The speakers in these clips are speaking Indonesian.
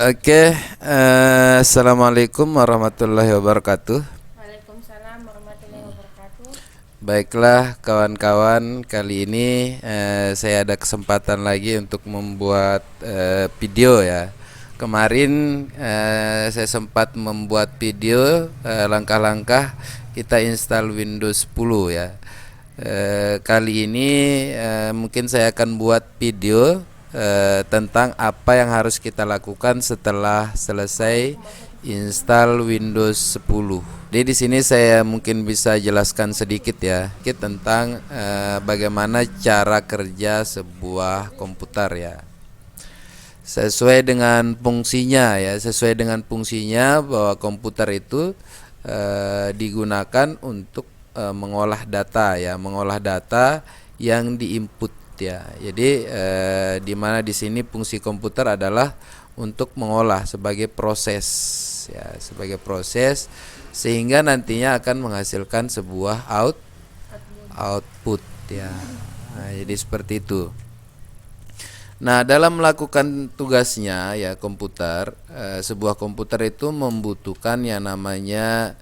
Oke, assalamualaikum warahmatullahi wabarakatuh. Waalaikumsalam warahmatullahi wabarakatuh. Baiklah kawan-kawan, kali ini saya ada kesempatan lagi untuk membuat video ya. Kemarin saya sempat membuat video langkah-langkah kita install Windows 10 ya. Kali ini mungkin saya akan buat video tentang apa yang harus kita lakukan setelah selesai install Windows 10. Jadi di sini saya mungkin bisa jelaskan sedikit ya, tentang bagaimana cara kerja sebuah komputer ya. Sesuai dengan fungsinya ya, sesuai dengan fungsinya bahwa komputer itu digunakan untuk mengolah data ya, mengolah data yang diinput ya. Jadi di mana di sini fungsi komputer adalah untuk mengolah sebagai proses ya, sebagai proses sehingga nantinya akan menghasilkan sebuah output ya. Nah, jadi seperti itu. Nah, dalam melakukan tugasnya ya komputer, sebuah komputer itu membutuhkan yang namanya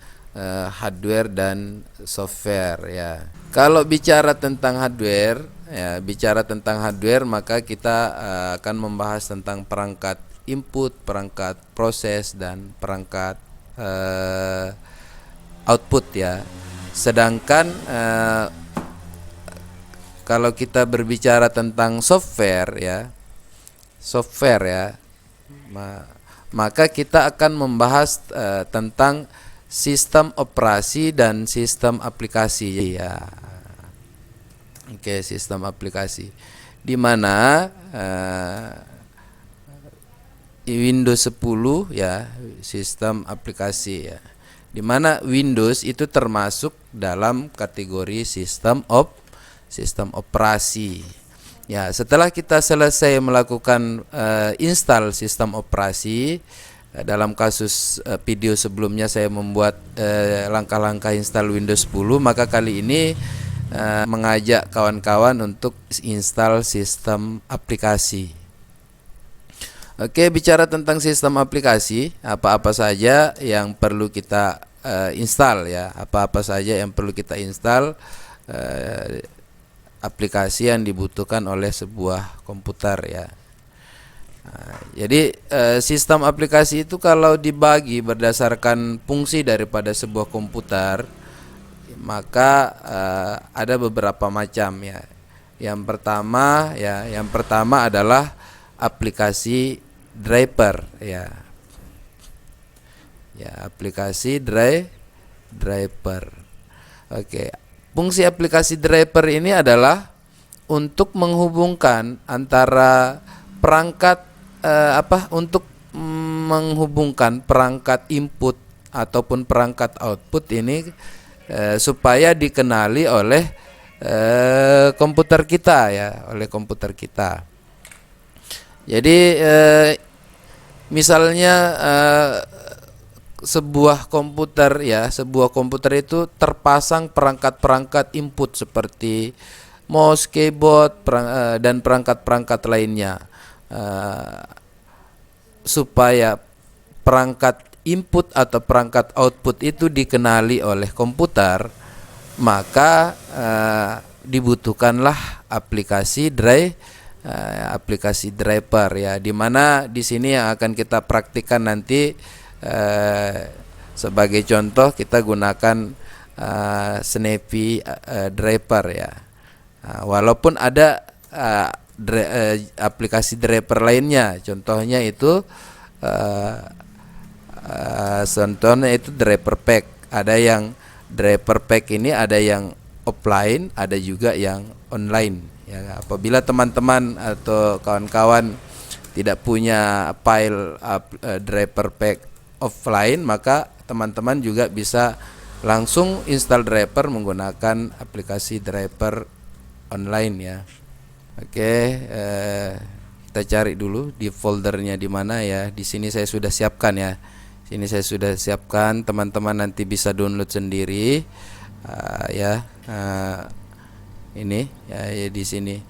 hardware dan software ya. Kalau bicara tentang hardware ya, bicara tentang hardware maka kita akan membahas tentang perangkat input, perangkat proses dan perangkat output ya. Sedangkan kalau kita berbicara tentang software ya, maka kita akan membahas tentang sistem operasi dan sistem aplikasi ya. Oke, sistem aplikasi. Di mana Windows 10 ya, sistem aplikasi ya. Di mana Windows itu termasuk dalam kategori sistem operasi. Ya, setelah kita selesai melakukan install sistem operasi, dalam kasus video sebelumnya saya membuat langkah-langkah install Windows 10, maka kali ini mengajak kawan-kawan untuk install sistem aplikasi. Oke, bicara tentang sistem aplikasi, apa-apa saja yang perlu kita install ya, apa-apa saja yang perlu kita install aplikasi yang dibutuhkan oleh sebuah komputer ya. Nah, jadi sistem aplikasi itu kalau dibagi berdasarkan fungsi daripada sebuah komputer, maka ada beberapa macam ya. Yang pertama adalah aplikasi driver ya. Ya, aplikasi driver. Oke. Fungsi aplikasi driver ini adalah untuk menghubungkan antara perangkat untuk menghubungkan perangkat input ataupun perangkat output ini supaya dikenali oleh komputer kita ya, oleh komputer kita. Jadi misalnya sebuah komputer itu terpasang perangkat-perangkat input seperti mouse, keyboard, dan perangkat-perangkat lainnya. Supaya perangkat input atau perangkat output itu dikenali oleh komputer, maka dibutuhkanlah aplikasi driver ya, dimana di sini yang akan kita praktikkan nanti. Sebagai contoh kita gunakan Snappy driver ya. Walaupun ada aplikasi driver lainnya, contohnya itu driver pack. Ada yang driver pack ini ada yang offline, ada juga yang online ya. Apabila teman-teman atau kawan-kawan tidak punya file driver pack offline, maka teman-teman juga bisa langsung install driver menggunakan aplikasi driver online ya. Oke, kita cari dulu di foldernya di mana ya. Di sini saya sudah siapkan ya. Sini saya sudah siapkan, teman-teman nanti bisa download sendiri ya. Ini ya, di sini.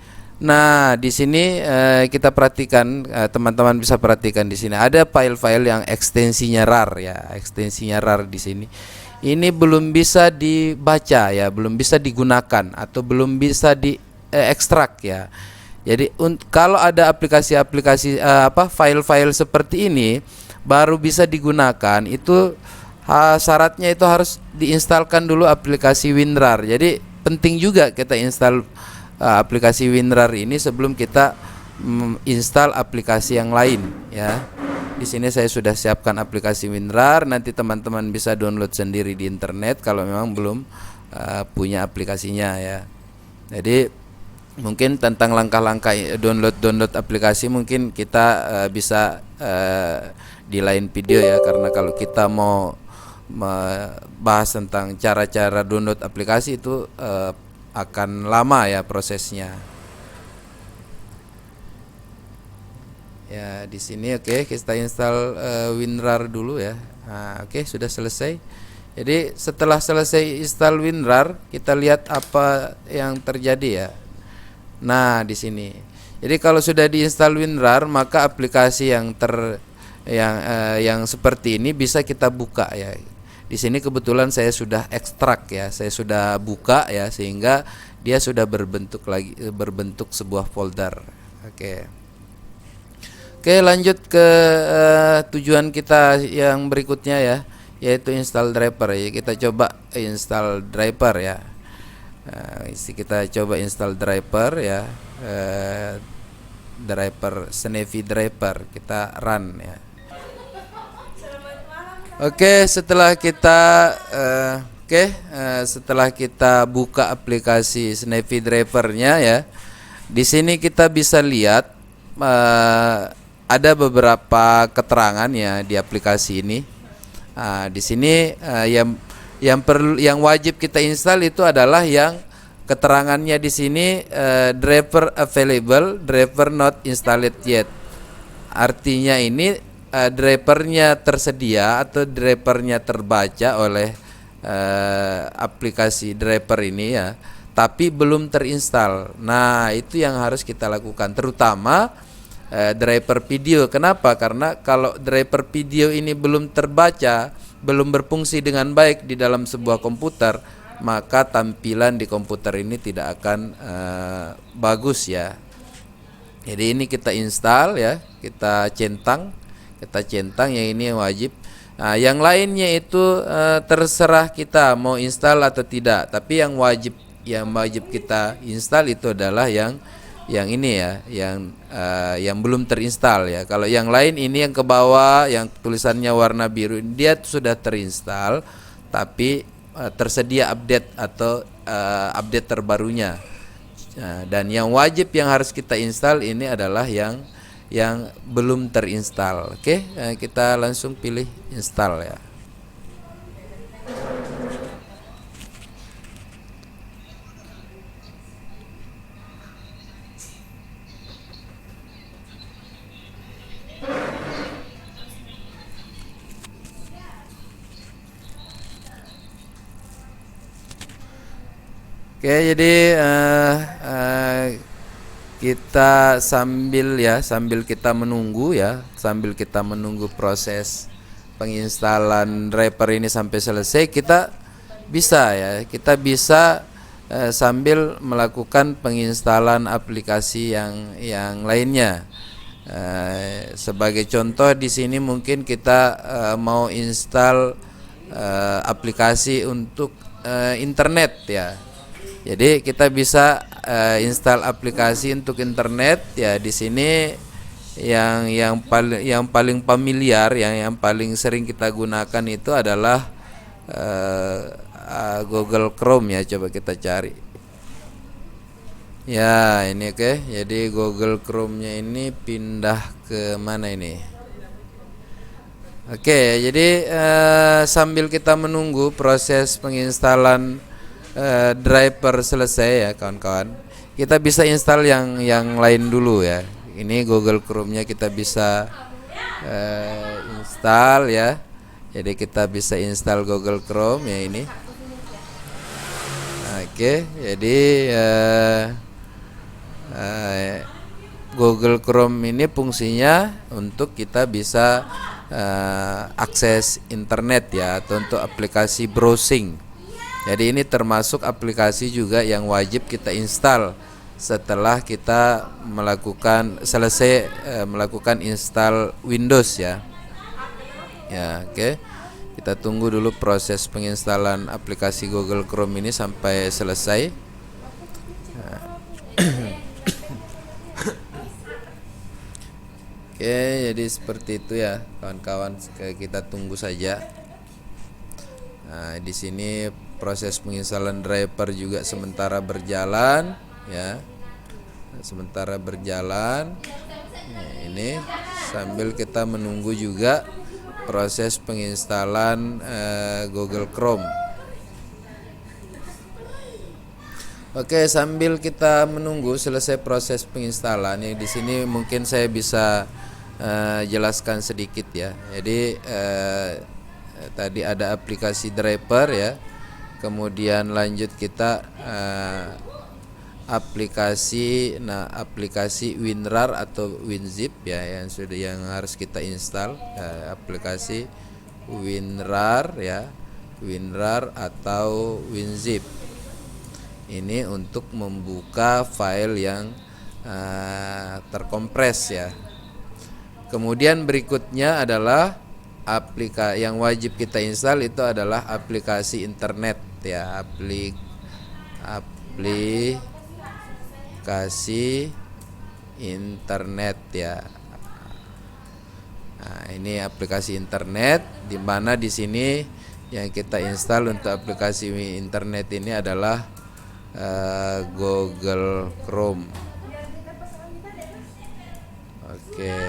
Nah, di sini kita perhatikan, teman-teman bisa perhatikan di sini ada file-file yang ekstensinya RAR ya, ekstensinya RAR di sini. Ini belum bisa dibaca ya, belum bisa digunakan atau belum bisa diekstrak ya. Jadi kalau ada aplikasi-aplikasi file-file seperti ini baru bisa digunakan itu syaratnya itu harus diinstalkan dulu aplikasi WinRAR. Jadi penting juga kita install aplikasi WinRAR ini sebelum kita install aplikasi yang lain ya. Di sini saya sudah siapkan aplikasi WinRAR, nanti teman-teman bisa download sendiri di internet kalau memang belum punya aplikasinya ya. Jadi mungkin tentang langkah-langkah download aplikasi mungkin kita bisa di lain video ya, karena kalau kita mau bahas tentang cara-cara download aplikasi itu akan lama ya prosesnya. Ya, di sini oke, kita install WinRAR dulu ya. Nah, oke, sudah selesai. Jadi setelah selesai install WinRAR, kita lihat apa yang terjadi ya. Nah, di sini. Jadi kalau sudah diinstal WinRAR, maka aplikasi yang seperti ini bisa kita buka ya. Di sini kebetulan saya sudah ekstrak ya, saya sudah buka ya, sehingga dia sudah berbentuk sebuah folder. Oke, lanjut ke tujuan kita yang berikutnya ya, yaitu install driver ya. Kita coba install driver ya. Kita coba install driver ya, driver Snevi driver, kita run ya. Oke, setelah kita buka aplikasi Snevi drivernya ya, di sini kita bisa lihat ada beberapa keterangan ya di aplikasi ini. Di sini yang wajib kita install itu adalah yang keterangannya di sini driver available, driver not installed yet. Artinya ini drivernya tersedia atau drivernya terbaca oleh aplikasi driver ini ya, tapi belum terinstall. Nah, itu yang harus kita lakukan, terutama driver video. Kenapa? Karena kalau driver video ini belum terbaca, belum berfungsi dengan baik di dalam sebuah komputer, maka tampilan di komputer ini tidak akan bagus ya. Jadi ini kita install ya, kita centang yang ini wajib. Nah, yang lainnya itu terserah kita mau install atau tidak, tapi yang wajib kita install itu adalah yang ini ya, yang belum terinstall ya. Kalau yang lain ini yang ke bawah yang tulisannya warna biru, dia sudah terinstall tapi tersedia update atau update terbarunya. Dan yang wajib yang harus kita install ini adalah yang belum terinstall. Oke, kita langsung pilih install ya. Oke, jadi kita sambil kita menunggu proses penginstalan driver ini sampai selesai, kita bisa sambil melakukan penginstalan aplikasi yang lainnya. Sebagai contoh di sini mungkin kita mau install aplikasi untuk internet ya. Jadi kita bisa install aplikasi untuk internet ya. Di sini yang paling familiar, yang paling sering kita gunakan itu adalah Google Chrome ya. Coba kita cari. Ya, ini oke. Jadi Google Chrome-nya ini pindah ke mana ini? Oke, jadi sambil kita menunggu proses penginstalan driver selesai ya kawan-kawan, kita bisa install yang lain dulu ya. Ini Google Chrome-nya kita bisa install ya. Jadi kita bisa install Google Chrome ya ini. Oke, jadi Eh, Google Chrome ini fungsinya untuk kita bisa akses internet ya, atau untuk aplikasi browsing. Jadi ini termasuk aplikasi juga yang wajib kita install setelah kita selesai melakukan install Windows ya. Ya, oke. Kita tunggu dulu proses penginstalan aplikasi Google Chrome ini sampai selesai. Oke, jadi seperti itu ya, kawan-kawan. Kita tunggu saja. Nah, di sini proses penginstalan driver juga sementara berjalan, ya. Sementara berjalan. Nah, ini sambil kita menunggu juga proses penginstalan Google Chrome. Oke, sambil kita menunggu selesai proses penginstalan, di sini mungkin saya bisa jelaskan sedikit ya. Jadi tadi ada aplikasi driver ya, kemudian lanjut kita aplikasi WinRAR atau WinZip ya, yang harus kita install, aplikasi WinRAR ya, WinRAR atau WinZip. Ini untuk membuka file yang terkompres ya. Kemudian berikutnya adalah yang wajib kita install itu adalah aplikasi internet ya, aplikasi internet ya. Nah, ini aplikasi internet, di mana di sini yang kita install untuk aplikasi internet ini adalah Google Chrome. Oke,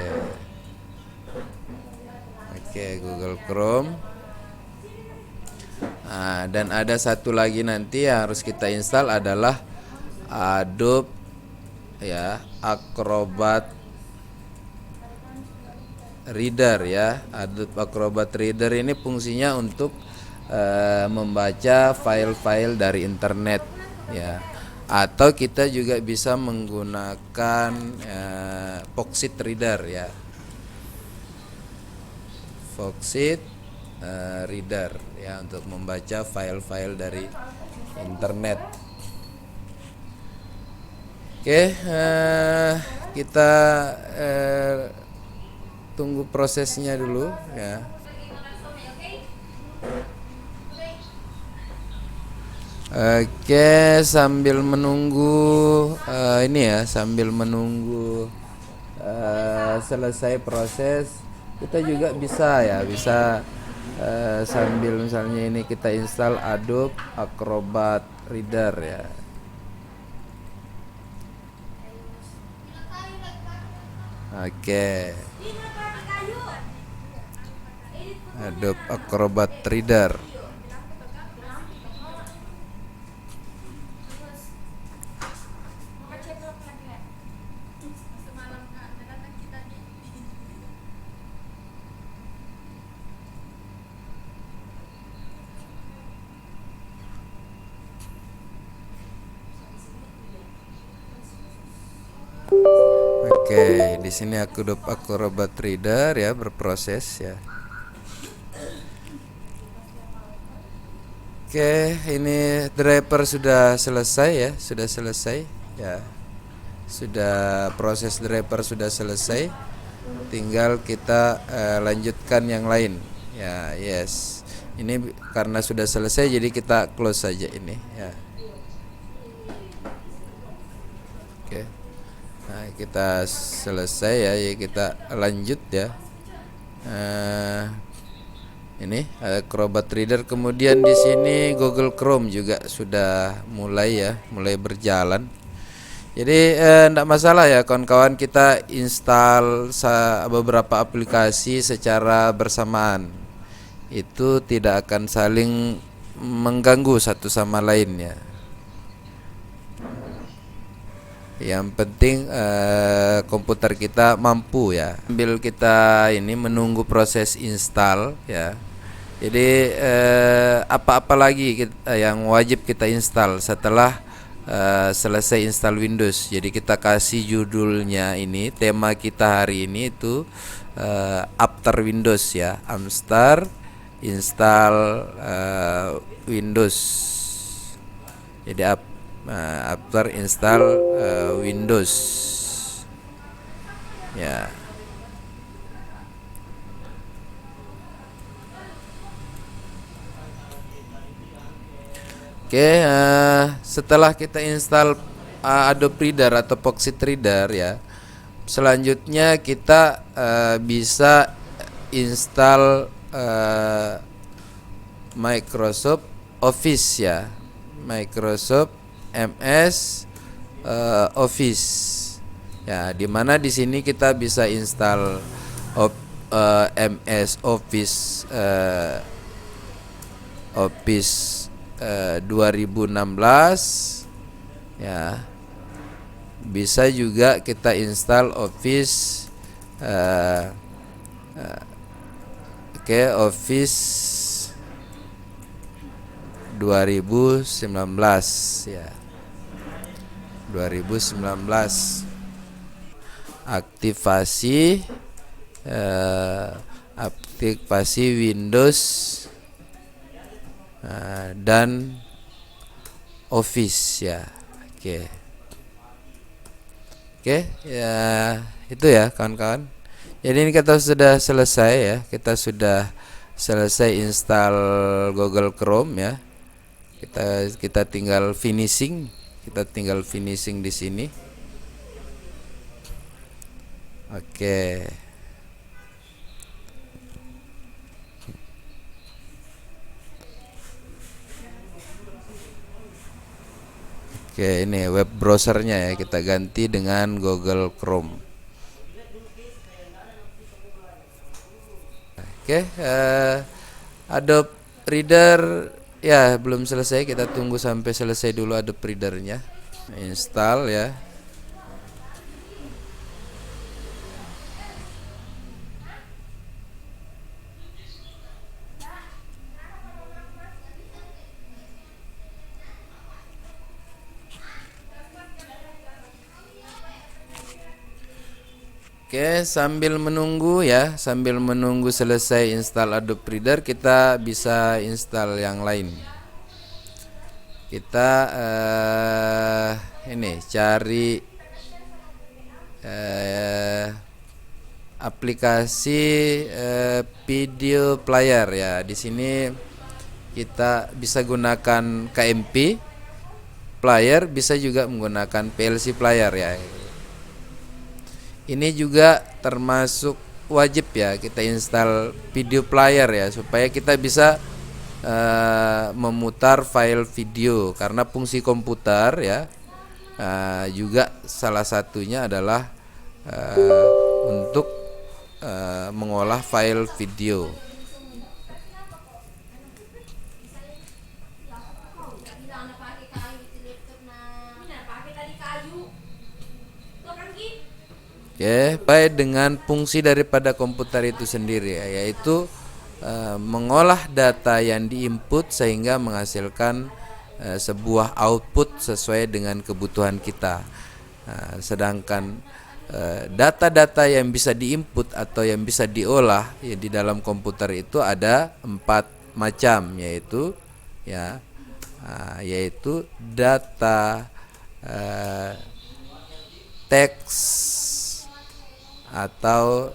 Google Chrome. Nah, dan ada satu lagi nanti yang harus kita install adalah Adobe ya, Acrobat Reader ya. Adobe Acrobat Reader ini fungsinya untuk membaca file-file dari internet ya. Atau kita juga bisa menggunakan Foxit Reader ya. Foxit Reader ya, untuk membaca file-file dari internet. Oke, kita tunggu prosesnya dulu ya. Oke, sambil menunggu sambil menunggu selesai proses, kita juga bisa sambil misalnya ini kita install Adobe Acrobat Reader ya. Oke, Adobe Acrobat Reader. Oke, di sini Adobe Acrobat Reader ya berproses ya. Oke, ini driver sudah selesai ya, ya. Sudah, proses driver sudah selesai. Tinggal kita lanjutkan yang lain. Ya, yes. Ini karena sudah selesai jadi kita close saja ini ya. Oke. Nah, kita selesai ya, kita lanjut ya. Ini Acrobat Reader, kemudian di sini Google Chrome juga sudah mulai berjalan. Jadi enggak masalah ya kawan-kawan, kita install beberapa aplikasi secara bersamaan. Itu tidak akan saling mengganggu satu sama lainnya. Yang penting komputer kita mampu ya. Sambil kita ini menunggu proses install ya. Jadi apa-apa lagi yang wajib kita install setelah selesai install Windows. Jadi kita kasih judulnya ini, tema kita hari ini itu after Windows ya, Amstar install Windows. Jadi after install Windows ya. Oke, setelah kita install Adobe Reader atau Pocket Reader ya, selanjutnya kita bisa install Microsoft Office ya, Microsoft MS Office ya, dimana di sini kita bisa install MS Office Office 2016 ya. Bisa juga kita install Office Office 2019 ya. 2019 aktivasi Windows dan Office ya. Oke ya, itu ya kawan-kawan. Jadi ini kita sudah selesai ya, kita sudah selesai install Google Chrome ya. Kita tinggal finishing, di sini. Oke. Oke, ini web browsernya ya, kita ganti dengan Google Chrome. Oke, Adobe Reader ya belum selesai, kita tunggu sampai selesai dulu Adobe Readernya. Install ya. Oke, sambil menunggu selesai install Adobe Reader, kita bisa install yang lain. Kita ini cari aplikasi video player ya. Di sini kita bisa gunakan KMP player, bisa juga menggunakan PLC player ya. Ini juga termasuk wajib ya, kita install video player ya, supaya kita bisa memutar file video, karena fungsi komputer ya juga salah satunya adalah untuk mengolah file video. Oke, baik dengan fungsi daripada komputer itu sendiri ya, yaitu mengolah data yang diinput sehingga menghasilkan sebuah output sesuai dengan kebutuhan kita. Sedangkan data-data yang bisa diinput atau yang bisa diolah ya, di dalam komputer itu ada 4 macam, yaitu yaitu data teks atau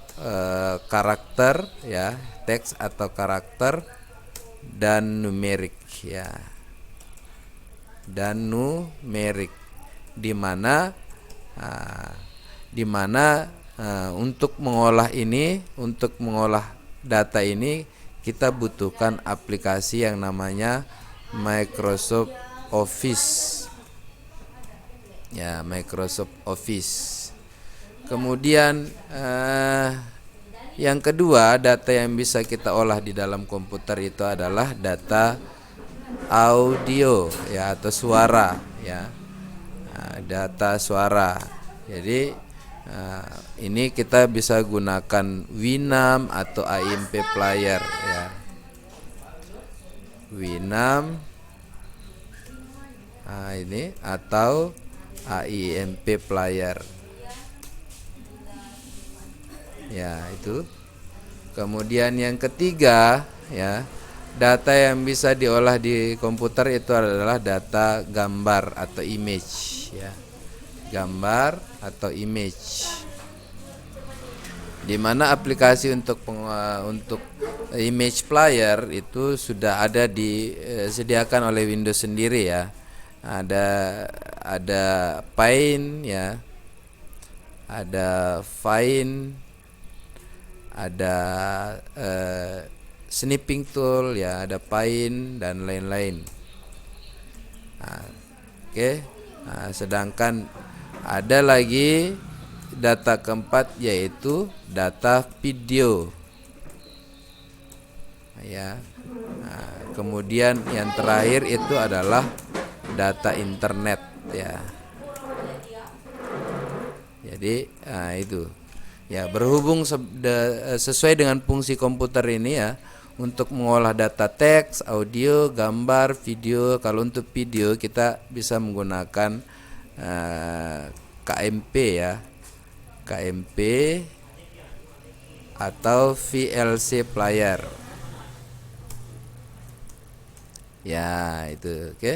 karakter ya, teks atau karakter, dan numerik ya, dan numerik, di mana untuk mengolah data ini kita butuhkan aplikasi yang namanya Microsoft Office ya, Microsoft Office. Kemudian yang kedua, data yang bisa kita olah di dalam komputer itu adalah data audio ya, atau suara ya, data suara. Jadi ini kita bisa gunakan Winamp atau AMP player ya, Winamp Nah, ini atau AIMP player. Ya, itu. Kemudian yang ketiga, ya, data yang bisa diolah di komputer itu adalah data gambar atau image, ya. Gambar atau image. Di mana aplikasi untuk image player itu sudah ada disediakan oleh Windows sendiri, ya. Ada Paint, ya. Ada Find, ada snipping tool, ya, ada Paint dan lain-lain. Nah, oke. Nah, sedangkan ada lagi data keempat yaitu data video, ya. Nah, kemudian yang terakhir itu adalah data internet, ya. Jadi itu, ya, berhubung sesuai dengan fungsi komputer ini, ya, untuk mengolah data teks, audio, gambar, video. Kalau untuk video kita bisa menggunakan KMP, ya, KMP atau VLC player. Ya, itu, oke.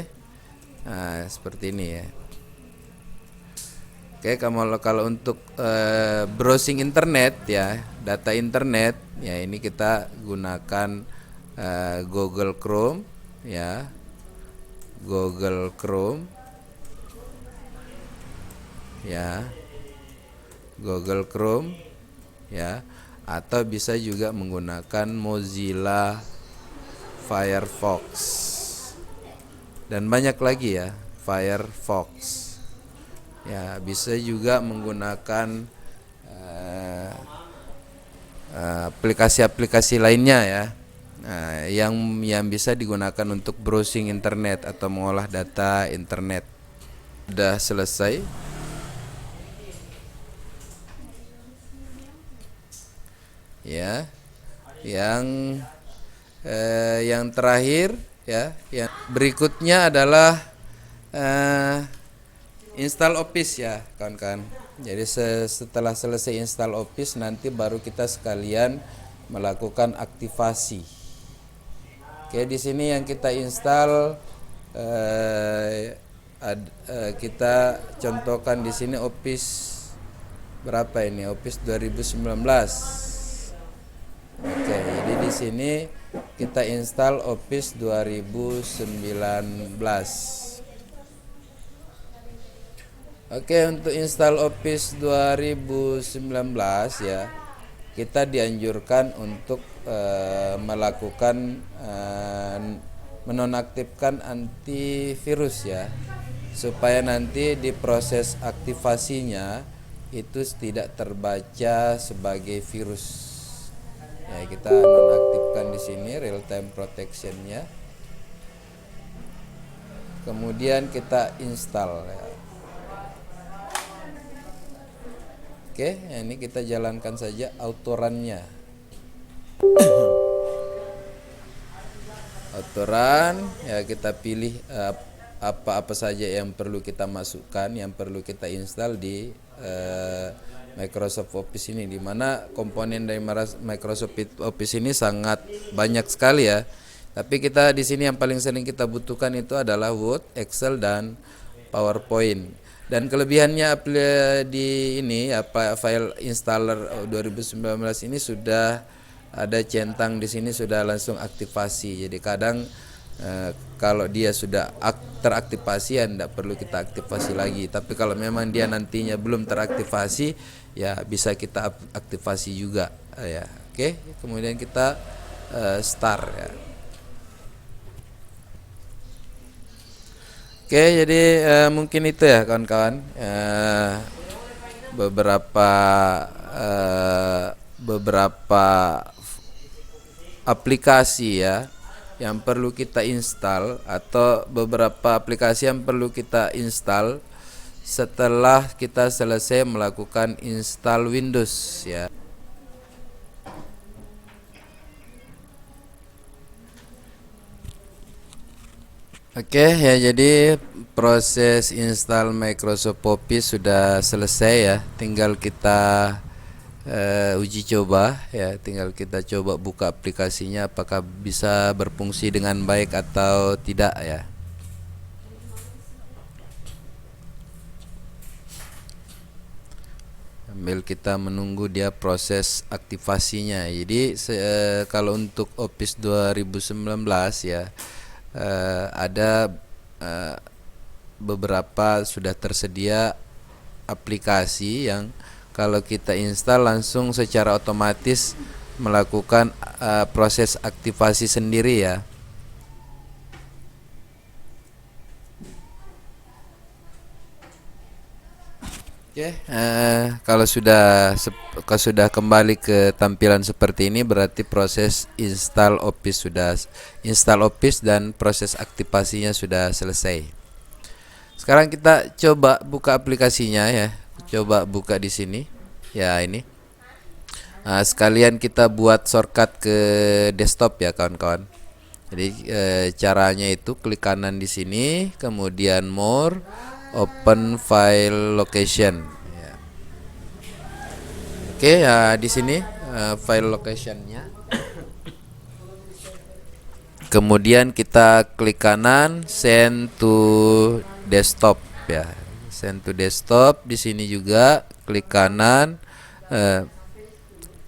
Nah, seperti ini, ya. Oke, kalau untuk browsing internet, ya, data internet, ya, ini kita gunakan Google Chrome, ya. Google Chrome, ya. Google Chrome, ya, atau bisa juga menggunakan Mozilla Firefox dan banyak lagi, ya, Firefox. Ya, bisa juga menggunakan aplikasi-aplikasi lainnya, ya. Nah, yang bisa digunakan untuk browsing internet atau mengolah data internet. Sudah selesai. Ya, yang terakhir, ya, yang berikutnya adalah install Office, ya, kawan-kawan. Jadi setelah selesai install Office, nanti baru kita sekalian melakukan aktivasi. Oke, di sini yang kita install, kita contohkan di sini Office berapa ini? Office 2019. Oke, jadi di sini kita install Office 2019. Oke, untuk install Office 2019, ya, kita dianjurkan untuk melakukan menonaktifkan antivirus, ya, supaya nanti di proses aktivasinya itu tidak terbaca sebagai virus. Ya, kita nonaktifkan di sini real time protection-nya. Kemudian kita install, ya. Oke, ini kita jalankan saja autorun-nya. Autorun, ya, kita pilih apa-apa saja yang perlu kita masukkan, yang perlu kita install di Microsoft Office ini, di mana komponen dari Microsoft Office ini sangat banyak sekali, ya. Tapi kita di sini yang paling sering kita butuhkan itu adalah Word, Excel, dan PowerPoint. Dan kelebihannya di ini, file installer 2019 ini sudah ada centang di sini, sudah langsung aktivasi. Jadi kadang kalau dia sudah teraktivasi, ya, tidak perlu kita aktivasi lagi. Tapi kalau memang dia nantinya belum teraktivasi, ya, bisa kita aktivasi juga, ya. Oke, kemudian kita start, ya. Oke, jadi mungkin itu, ya, kawan-kawan, beberapa aplikasi, ya, yang perlu kita install, atau beberapa aplikasi yang perlu kita install setelah kita selesai melakukan install Windows, ya. Oke ya, jadi proses install Microsoft Office sudah selesai ya. Tinggal kita uji coba ya, tinggal kita coba buka aplikasinya apakah bisa berfungsi dengan baik atau tidak ya. Sambil kita menunggu dia proses aktivasinya. Jadi kalau untuk Office 2019 ya, ada eh, beberapa sudah tersedia aplikasi yang kalau kita install langsung secara otomatis melakukan proses aktivasi sendiri ya. Oke, kalau sudah kembali ke tampilan seperti ini berarti proses install Office dan proses aktivasinya sudah selesai. Sekarang kita coba buka aplikasinya ya. Coba buka di sini. Ya, ini. Nah, sekalian kita buat shortcut ke desktop ya kawan-kawan. Jadi caranya itu klik kanan di sini, kemudian more, open file location. Ya. Oke ya, di sini file locationnya. Kemudian kita klik kanan, send to desktop ya. Send to desktop. Di sini juga klik kanan,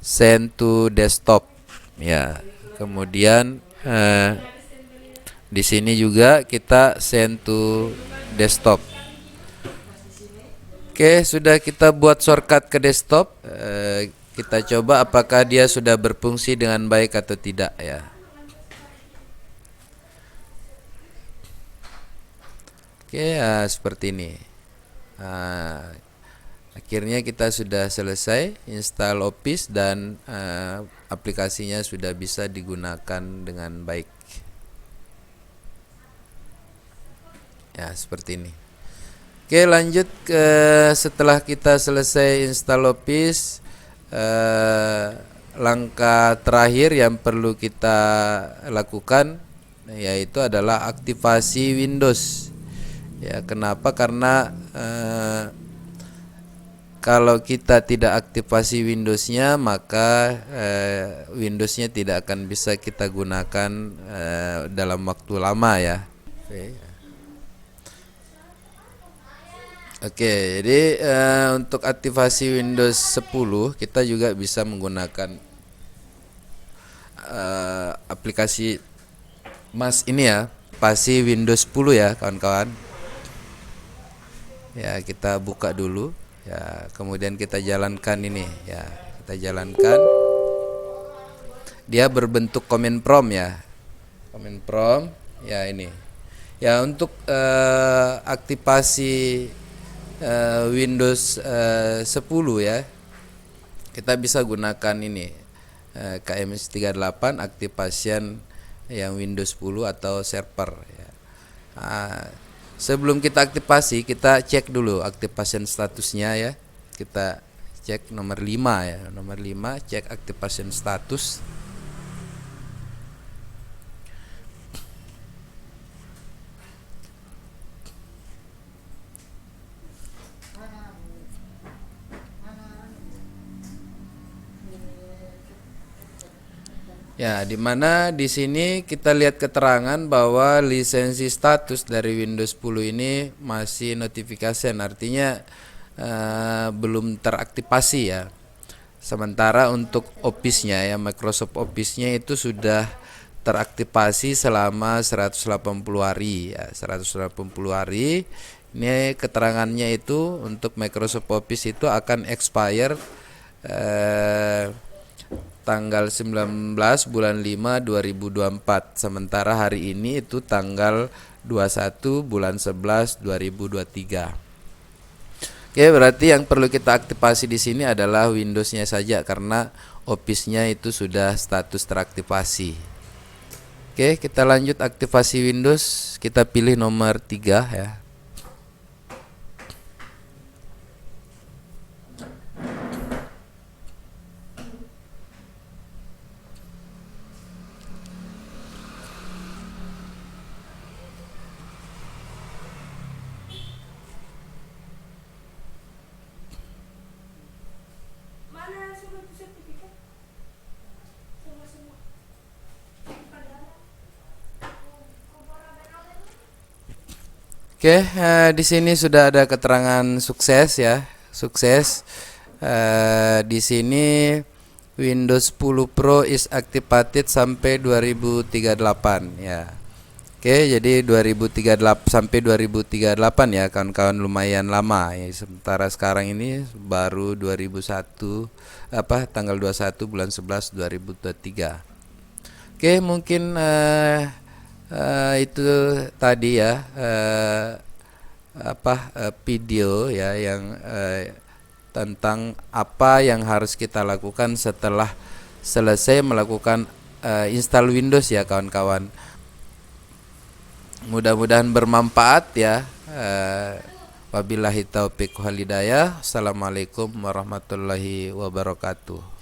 send to desktop ya. Kemudian di sini juga kita send to desktop. Oke, sudah kita buat shortcut ke desktop. Kita coba apakah dia sudah berfungsi dengan baik atau tidak ya. Oke, seperti ini. Akhirnya kita sudah selesai install Office dan aplikasinya sudah bisa digunakan dengan baik. Ya, seperti ini. Oke, lanjut ke setelah kita selesai install Office, langkah terakhir yang perlu kita lakukan yaitu adalah aktivasi Windows. Ya, kenapa? Karena kalau kita tidak aktivasi Windowsnya, maka Windowsnya tidak akan bisa kita gunakan dalam waktu lama ya. Oke, jadi untuk aktivasi Windows 10 kita juga bisa menggunakan aplikasi Mas ini ya, aplikasi Windows 10 ya kawan-kawan. Ya, kita buka dulu ya, kemudian kita jalankan ini ya, kita jalankan. Dia berbentuk command prompt ya, command prompt ya ini ya. Untuk aktivasi Windows 10 ya, kita bisa gunakan ini KMS38 activation yang Windows 10 atau server ya. Sebelum kita aktivasi, kita cek dulu activation statusnya ya. Kita cek nomor 5 ya, nomor 5 cek activation status. Ya, dimana di sini kita lihat keterangan bahwa lisensi status dari Windows 10 ini masih notification, artinya belum teraktivasi ya. Sementara untuk Office-nya ya, Microsoft Office-nya itu sudah teraktivasi selama 180 hari ya, 180 hari. Ini keterangannya itu untuk Microsoft Office itu akan expire tanggal 19 bulan 5 2024. Sementara hari ini itu tanggal 21 bulan 11 2023. Oke, berarti yang perlu kita aktifasi di sini adalah Windows-nya saja karena Office-nya itu sudah status teraktivasi. Oke, kita lanjut aktivasi Windows. Kita pilih nomor 3 ya. Oke, di sini sudah ada keterangan sukses ya, sukses. Di sini Windows 10 Pro is activated sampai 2038 ya. Oke, jadi 2038 sampai 2038 ya kawan-kawan, lumayan lama ya. Sementara sekarang ini baru 2001 tanggal 21 bulan 11 2023. Oke, mungkin itu tadi ya video ya yang tentang apa yang harus kita lakukan setelah selesai melakukan install Windows ya kawan-kawan. Mudah-mudahan bermanfaat ya. Wabillahi taufiq wal hidayah. Assalamualaikum warahmatullahi wabarakatuh.